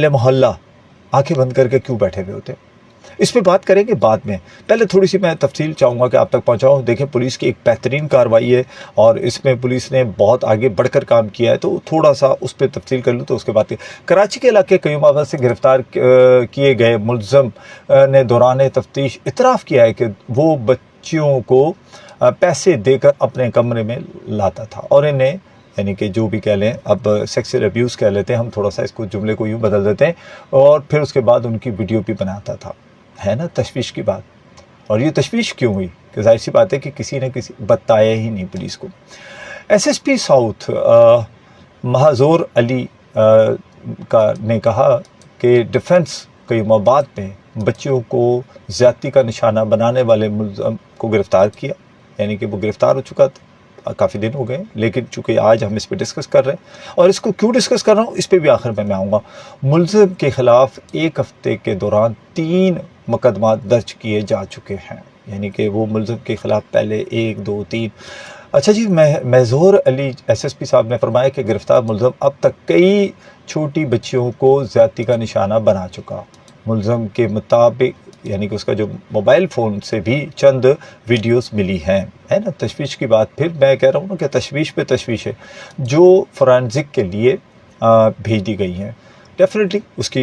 اہل محلہ آنکھیں بند کر کے کیوں بیٹھے ہوئے ہوتے ہیں؟ اس پہ بات کریں گے بعد میں، پہلے تھوڑی سی میں تفصیل چاہوں گا کہ آپ تک پہنچاؤں۔ دیکھیں پولیس کی ایک بہترین کارروائی ہے اور اس میں پولیس نے بہت آگے بڑھ کر کام کیا ہے، تو تھوڑا سا اس پہ تفصیل کر لوں تو اس کے بعد کراچی کے علاقے قیوم آباد سے گرفتار کیے گئے ملزم نے دوران تفتیش اعتراف کیا ہے کہ وہ بچیوں کو پیسے دے کر اپنے کمرے میں لاتا تھا اور انہیں، یعنی کہ جو بھی کہہ لیں، اب سیکسل ابیوز کہہ لیتے ہیں ہم، تھوڑا سا اس کو جملے کو یوں بدل دیتے ہیں، اور پھر اس کے بعد ان کی ویڈیو بھی بناتا تھا۔ ہے نا تشویش کی بات؟ اور یہ تشویش کیوں ہوئی؟ کہ ظاہر سی بات ہے کہ کسی نہ کسی بتایا ہی نہیں پولیس کو۔ ایس ایس پی ساؤتھ مہزور علی نے کہا کہ ڈیفنس قیوم آباد میں بچیوں کو زیادتی کا نشانہ بنانے والے ملزم کو گرفتار کیا، یعنی کہ وہ گرفتار ہو چکا تھا، کافی دن ہو گئے، لیکن چونکہ آج ہم اس پہ ڈسکس کر رہے ہیں اور اس کو کیوں ڈسکس کر رہا ہوں اس پہ بھی آخر میں آؤں گا۔ ملزم کے خلاف ایک ہفتے کے دوران 3 مقدمات درج کیے جا چکے ہیں، یعنی کہ وہ ملزم کے خلاف پہلے 1 2 3۔ اچھا جی، مہزور علی ایس ایس پی صاحب نے فرمایا کہ گرفتار ملزم اب تک کئی چھوٹی بچیوں کو زیادتی کا نشانہ بنا چکا۔ ملزم کے مطابق، یعنی کہ اس کا جو موبائل فون سے بھی چند ویڈیوز ملی ہیں۔ ہے نا تشویش کی بات؟ پھر میں کہہ رہا ہوں نا کہ تشویش پہ تشویش ہے، جو فورینزک کے لیے بھیج دی گئی ہیں۔ ڈیفینیٹلی اس کی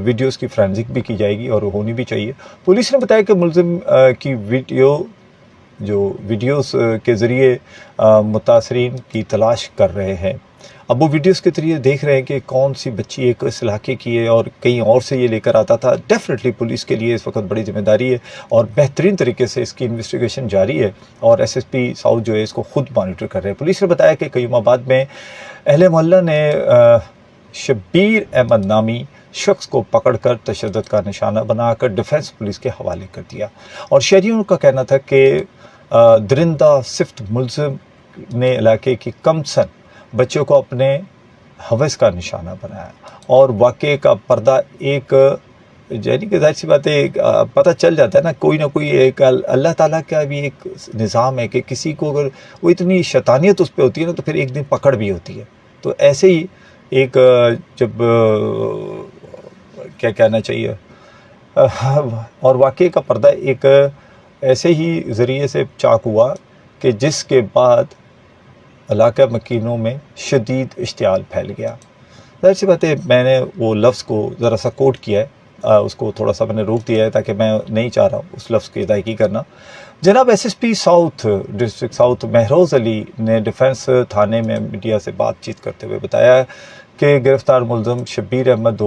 ویڈیوز کی فورینزک بھی کی جائے گی اور ہونی بھی چاہیے۔ پولیس نے بتایا کہ ملزم کی ویڈیوز کے ذریعے متاثرین کی تلاش کر رہے ہیں۔ اب وہ ویڈیوز کے ذریعے دیکھ رہے ہیں کہ کون سی بچی ایک اس علاقے کی ہے اور کہیں اور سے یہ لے کر آتا تھا۔ ڈیفینیٹلی پولیس کے لیے اس وقت بڑی ذمہ داری ہے اور بہترین طریقے سے اس کی انویسٹیگیشن جاری ہے، اور ایس ایس پی ساؤتھ جو ہے اس کو خود مانیٹر کر رہے ہیں۔ پولیس نے بتایا کہ قیوم آباد میں اہل محلہ نے شبیر احمد نامی شخص کو پکڑ کر تشدد کا نشانہ بنا کر ڈیفنس پولیس کے حوالے کر دیا، اور شہریوں کا کہنا تھا کہ درندہ صفت ملزم نے علاقے کی کم سن بچوں کو اپنے ہوس کا نشانہ بنایا، اور واقعے کا پردہ ایک، یعنی کہ ظاہر سی بات ہے پتہ چل جاتا ہے نا، کوئی نہ کوئی ایک اللہ تعالیٰ کا بھی ایک نظام ہے کہ کسی کو اگر وہ اتنی شیطانیت اس پہ ہوتی ہے نا تو پھر ایک دن پکڑ بھی ہوتی ہے۔ تو ایسے ہی ایک جب کیا کہنا چاہیے، اور واقعے کا پردہ ایک ایسے ہی ذریعے سے چاک ہوا کہ جس کے بعد علاقہ مکینوں میں شدید اشتعال پھیل گیا۔ ظاہر سی بات ہے میں نے وہ لفظ کو ذرا سا کوٹ کیا ہے، اس کو تھوڑا سا میں نے روک دیا ہے تاکہ میں نہیں چاہ رہا ہوں اس لفظ کی ادائیگی کرنا۔ جناب S S P south district south Mehroz Ali نے ڈیفنس تھانے میں میڈیا سے بات چیت کرتے ہوئے بتایا کہ گرفتار ملزم شبیر احمد